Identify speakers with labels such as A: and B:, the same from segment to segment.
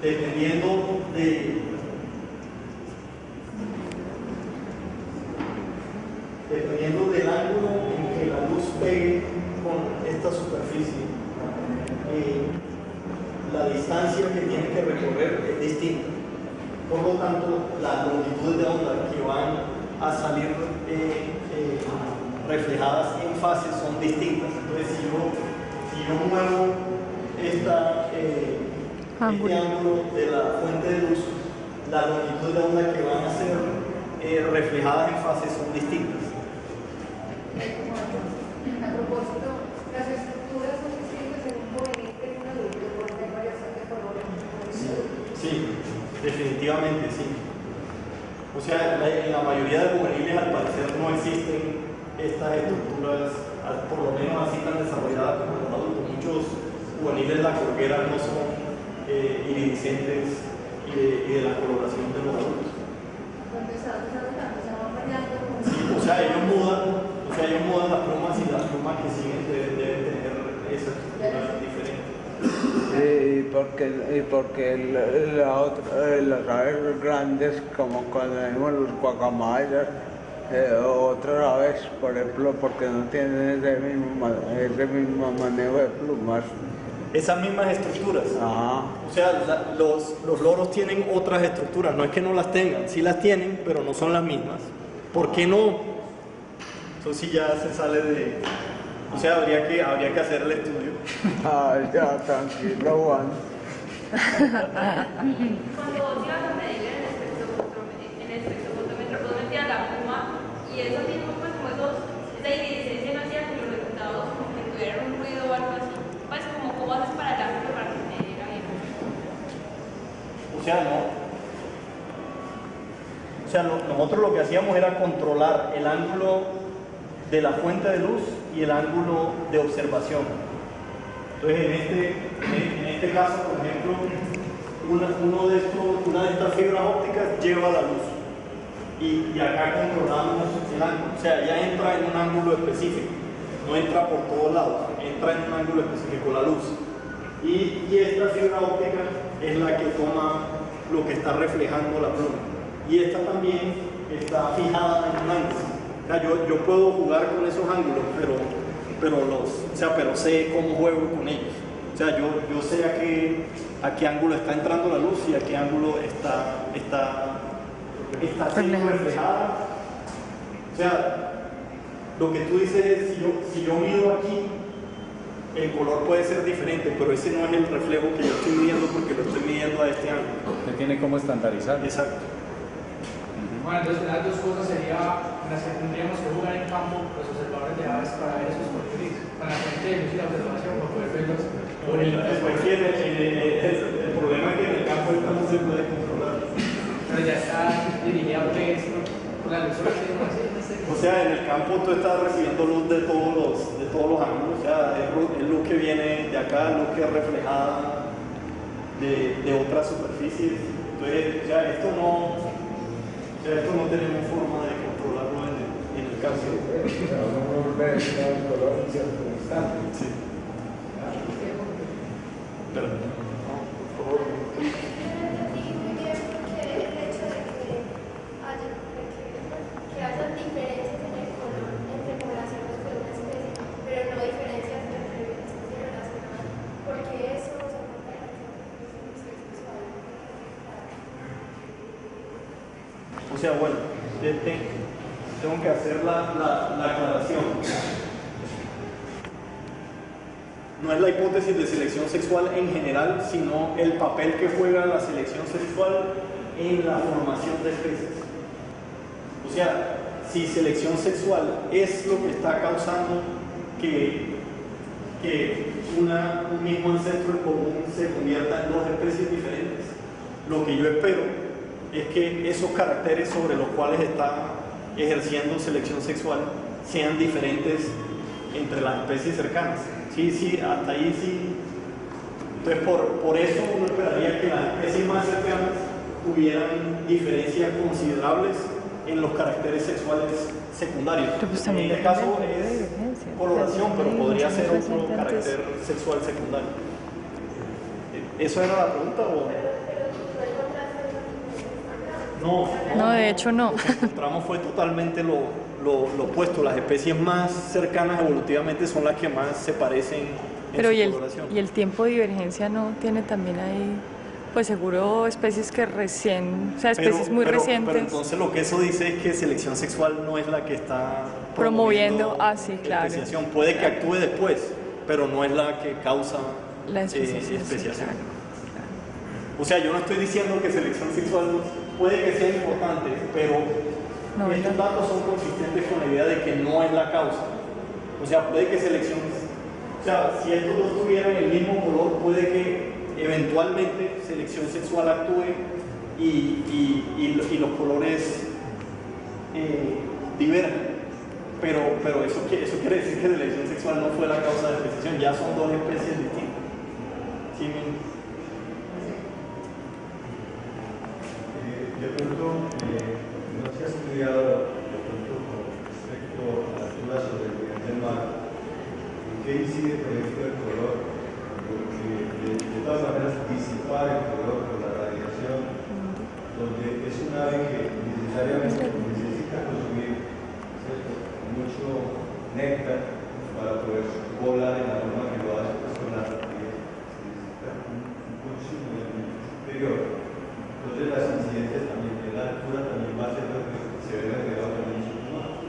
A: dependiendo del ángulo en que la luz pegue con esta superficie, la distancia que tiene que recorrer es distinta. Por lo tanto, las longitudes de onda que van a salir reflejadas en fases son distintas. Entonces, si yo muevo este ángulo de la fuente de luz, las longitudes de onda que van a ser reflejadas en fases son distintas.
B: A propósito, las estructuras son distintas en un juvenil que en un adulto porque hay variación de colores.
A: Sí, definitivamente sí. O sea, en la mayoría de juveniles al parecer no existen estas estructuras, por lo menos así tan desarrolladas como en los adultos. Muchos juveniles de la corguera no son iridiscentes y de la coloración de los adultos. Sí, o sea, ellos mudan las plumas y las plumas que siguen deben tener esa estructura diferente.
C: Y porque las aves grandes, como cuando vemos los guacamayas, otras aves, por ejemplo, porque no tienen ese mismo manejo de plumas.
A: Esas mismas estructuras.
C: Ajá.
A: O sea, los loros tienen otras estructuras, no es que no las tengan, sí las tienen, pero no son las mismas. ¿Por qué no? Eso sí ya se sale de... O sea, habría que hacer el estudio.
C: Ya, tranquilo, Juan.
D: Cuando ibas a medir en el espectrofotómetro, pues metías la pluma y eso mismo, pues como esa iridiscencia no hacía que los resultados como que tuvieran un ruido o algo así. Pues como cómo haces para el ángulo para que te diera bien.
A: O sea, no. O sea, nosotros lo que hacíamos era controlar el ángulo de la fuente de luz y el ángulo de observación. Entonces, en este caso, por ejemplo, una de estas fibras ópticas lleva la luz y acá controlamos el ángulo. O sea, ya entra en un ángulo específico, no entra por todos lados, entra en un ángulo específico la luz. Y esta fibra óptica es la que toma lo que está reflejando la pluma. Y esta también está fijada en un ángulo. O sea, yo puedo jugar con esos ángulos, pero sé cómo juego con ellos. O sea, yo sé a qué ángulo está entrando la luz y a qué ángulo está siendo reflejada. O sea, lo que tú dices es, si yo mido aquí, el color puede ser diferente, pero ese no es el reflejo que yo estoy midiendo porque lo estoy midiendo a este ángulo.
E: Se tiene como estandarizar.
A: Exacto.
F: Bueno, entonces las dos cosas serían las que tendríamos que jugar en campo los observadores de aves para ver esos colores, con la fuente de luz y la observación para poder verlos.
A: El problema es que en el campo esto no se puede controlar.
F: Pero ya está dirigida por la luz solar.
A: O sea, en el campo tú estás recibiendo luz de todos los ángulos. O sea, es luz que viene de acá, luz que es reflejada de otras superficies. Entonces, esto no tenemos forma de controlarlo en el caso. Sí. Perdón. Por favor.
G: Que haya diferencias en el color entre poblaciones de una especie, pero no diferencias entre especies relacionadas, porque eso se compara
A: O sea, bueno, tengo que hacer la aclaración. No es la hipótesis de selección sexual en general, sino el papel que juega la selección sexual en la formación de especies. O sea, si selección sexual es lo que está causando que un mismo ancestro en común se convierta en dos especies diferentes, lo que yo espero es que esos caracteres sobre los cuales está ejerciendo selección sexual sean diferentes entre las especies cercanas. Sí, hasta ahí sí. Entonces, por eso uno esperaría que las especies más cercanas tuvieran diferencias considerables en los caracteres sexuales secundarios. En este caso es coloración, pero podría ser otro carácter sexual secundario. ¿Eso era la pregunta o...?
E: No, de hecho no.
A: Lo que encontramos fue totalmente lo opuesto. Las especies más cercanas evolutivamente son las que más se parecen en
E: Pero
A: su
E: y
A: coloración.
E: el tiempo de divergencia no tiene también ahí, pues seguro especies que recién, o sea, especies muy recientes.
A: Pero entonces lo que eso dice es que selección sexual no es la que está
E: promoviendo, sí, claro.
A: especiación. Puede que actúe después, pero no es la que causa
E: La especiación.
A: especiación.
E: Sí, claro.
A: O sea, yo no estoy diciendo que selección sexual puede que sea importante, pero
E: No,
A: estos
E: no.
A: datos son consistentes con la idea de que no es la causa. O sea, puede que selección, o sea, si estos dos tuvieran el mismo color, puede que eventualmente selección sexual actúe y los colores divergen. Pero eso quiere decir que selección sexual no fue la causa de especiación, ya son dos especies distintas. ¿Sí?
H: De pronto, no se ha estudiado de pronto con respecto a las dudas sobre el nivel del mar, ¿en qué incide por esto el color? Porque de todas maneras disipar el color por la radiación, donde es un ave que necesariamente necesita consumir, ¿cierto?, mucho néctar para poder volar en la forma que lo hace, pues con la rapidez, necesita un consumo superior. Entonces las incidencias también en la altura también va a ser lo que se ve reflejado también en su plumaje.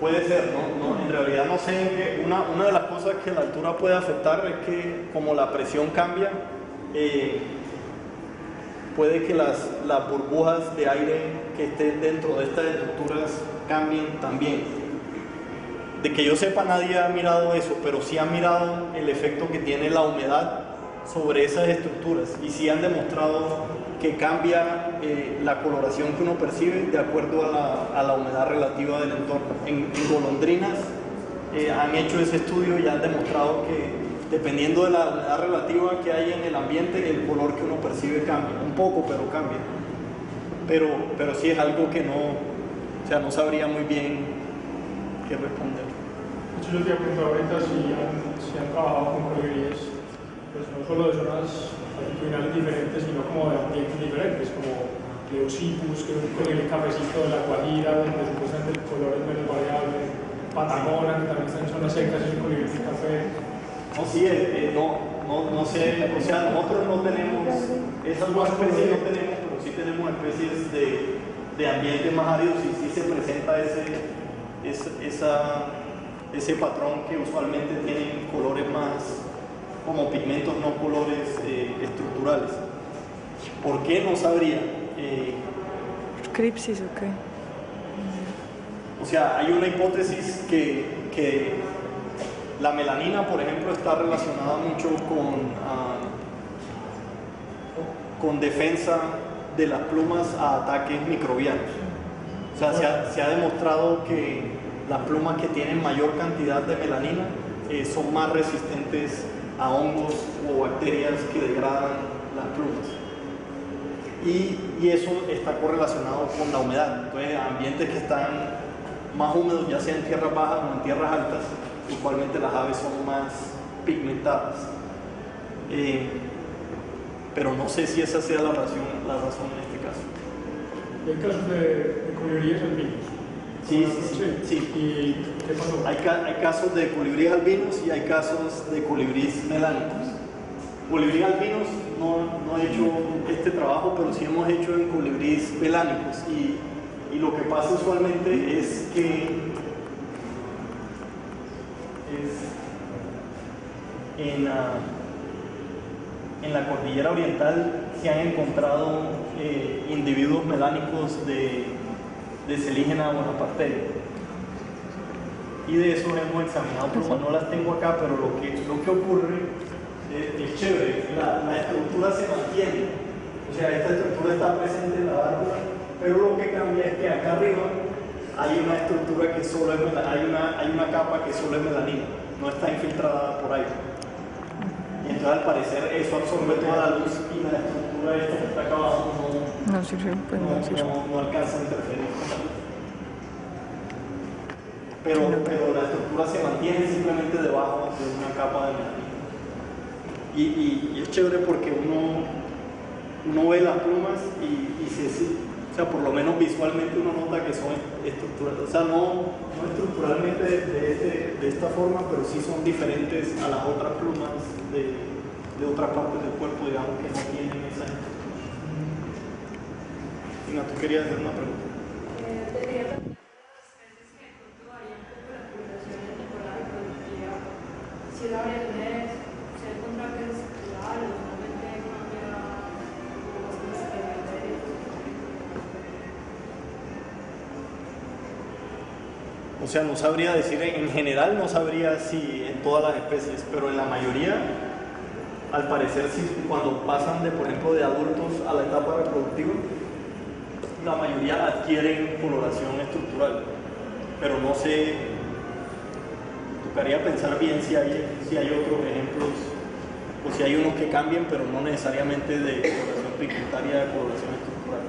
A: Puede ser, ¿no? En realidad no sé, una de las cosas que la altura puede afectar es que como la presión cambia, puede que las burbujas de aire que estén dentro de estas estructuras cambien también. De que yo sepa, nadie ha mirado eso, pero sí ha mirado el efecto que tiene la humedad sobre esas estructuras y sí han demostrado que cambia la coloración que uno percibe de acuerdo a la humedad relativa del entorno. En golondrinas han hecho ese estudio y han demostrado que dependiendo de la humedad relativa que hay en el ambiente, el color que uno percibe cambia, un poco, pero cambia. Pero sí es algo que no sabría muy bien qué responder.
I: De hecho, yo te iba a preguntar ahorita si han trabajado con colibríes, pues no solo de zonas altitudinales diferentes, sino como de ambientes diferentes, como Leucippus, que es un colibrí cafecito de la Guajira, donde supuestamente el color es menos variable, Patagona, que también está en zonas secas, es un colibrí de café.
A: No, sí, no sé, o sea, nosotros no tenemos, esas dos especies no tenemos, pero sí tenemos especies de ambientes más áridos y sí se presenta ese patrón que usualmente tienen colores más como pigmentos, no colores estructurales. ¿Por qué? No sabría.
E: ¿Cripsis o qué?
A: O sea, hay una hipótesis que la melanina, por ejemplo, está relacionada mucho con defensa de las plumas a ataques microbianos. O sea, se ha demostrado que las plumas que tienen mayor cantidad de melanina son más resistentes a hongos o bacterias que degradan las plumas. Y eso está correlacionado con la humedad. Entonces, ambientes que están más húmedos, ya sea en tierras bajas o en tierras altas, usualmente las aves son más pigmentadas. Pero no sé si esa sea la razón en este caso.
I: ¿Hay casos de colibríes albinos?
A: Sí.
I: ¿Y qué pasó?
A: Hay casos de colibríes albinos y hay casos de colibríes melánicos. Colibríes albinos no he hecho este trabajo, pero sí hemos hecho en colibríes melánicos. Y lo que pasa usualmente es que en la cordillera oriental se han encontrado individuos melánicos de Selígena bonapartei. Y de eso hemos examinado plumas, no las tengo acá, pero lo que ocurre es chévere, la estructura se mantiene, o sea, esta estructura está presente en la válvula, pero lo que cambia es que acá arriba hay una estructura que solo es hay una capa que solo es melanina, no está infiltrada por aire. Y entonces al parecer eso absorbe toda la luz y la estructura esta que está acá abajo
E: No sirve, pues no sirve.
A: no alcanza a interferir con la luz. Pero la estructura se mantiene simplemente debajo de una capa de melanina. Y es chévere porque uno uno ve las plumas y o sea, por lo menos visualmente uno nota que son estructurales, o sea, no estructuralmente de esta forma, pero sí son diferentes a las otras plumas de otras partes del cuerpo, digamos, que no tienen esa. Tina, tú querías hacer una pregunta.
D: Debería plantear las especies que de pronto varían un poco la población en temporada reproductiva. Si la variabilidad se encuentra que es estructural o solamente cambia las cosas que
A: O sea, no sabría decir, en general no sabría si en todas las especies, pero en la mayoría, al parecer, sí, cuando pasan de, por ejemplo, de adultos a la etapa reproductiva, la mayoría adquieren coloración estructural, pero no sé, tocaría pensar bien si hay otros ejemplos, o si hay unos que cambien, pero no necesariamente de coloración pigmentaria, de coloración estructural.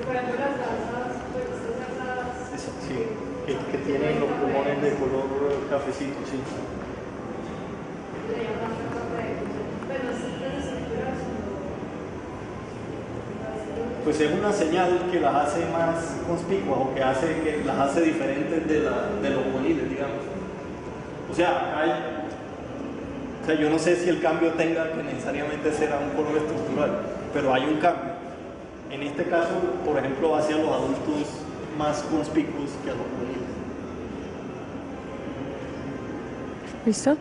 D: por ejemplo, las garzas,
A: Eso, sí, que tienen los pulmones de color cafecito, sí. Pues es una señal que las hace más conspicuas o que las hace diferentes de los juveniles, digamos. O sea, yo no sé si el cambio tenga que necesariamente ser a un color estructural, pero hay un cambio. En este caso, por ejemplo, hacia los adultos más conspicuos que a los juveniles.
E: ¿Listo?